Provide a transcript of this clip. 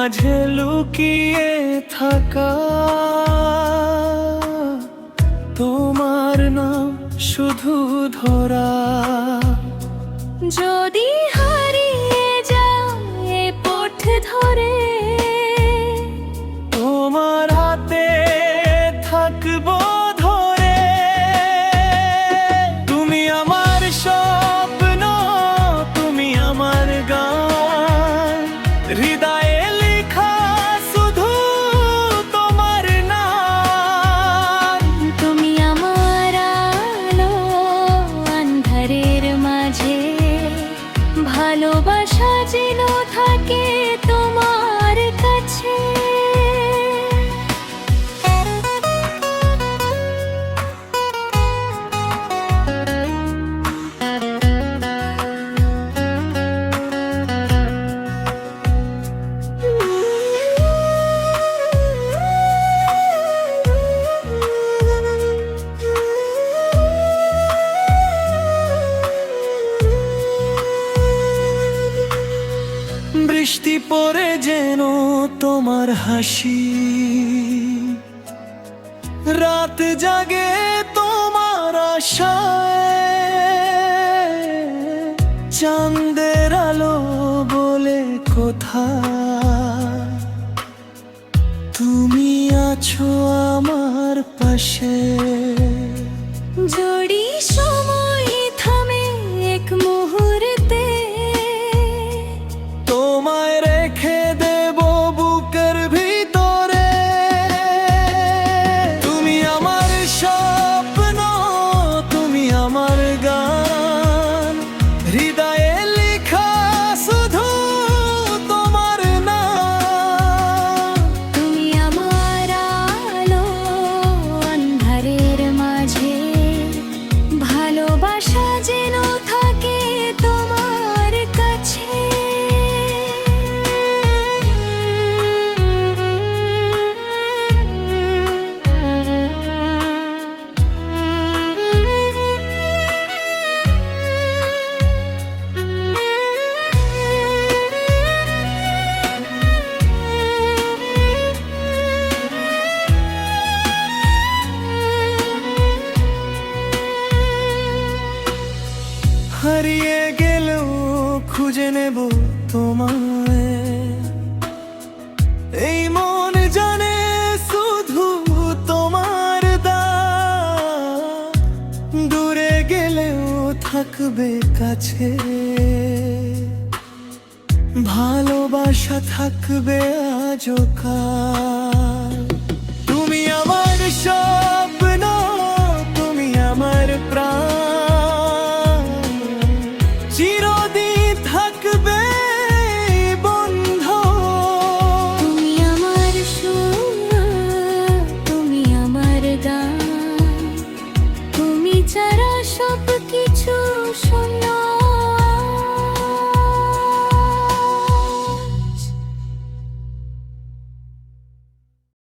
মাঝে লুকিয়ে থাকা তোমার নাম শুধু ধরা। যদি হারিয়ে যায় পথ ধরে, তোমার হাতে থাকবো ধরে। তুমি আমার স্বপ্ন, তুমি আমার গান, হৃদয়ে লেখা শুধু তোমার নাম। তুমি আমার আলো আন্ধারের মাঝে, ভালোবাসা যেন থাকে তোমার কাছে। বৃষ্টি পড়ে যেন তোমার হাসি, রাত জাগে তোমার আশায়। চাঁদের আলো বলে কোথা, তুমি আছো আমার পাশে। যদি সময় থামে এক মুহূর্তে, তোমায় রেখে দেব বুকের ভিতরে। তুমি আমার স্বপ্ন, তুমি আমার গান, হৃদয়ে লেখা শুধু তোমার নাম। তুমি আমার আলো আন্ধারের মাঝে, ভালোবাসা যেন থাকে তোমার কাছে। হারিয়ে গেলেও খুঁজে নেব তোমায়, এই মন জানে শুধু তোমার দান। দূরে গেলেও থাকবে কাছে, ভালোবাসা থাকবে আজও কাল। তুমি আমার স্বপ্ন, তুমি আমার প্রাণ, চিরদিন থাকবে বন্ধু। তুমি আমার সুর, তুমি আমার গান, তুমি ছাড়া সব কিছু শূন্য।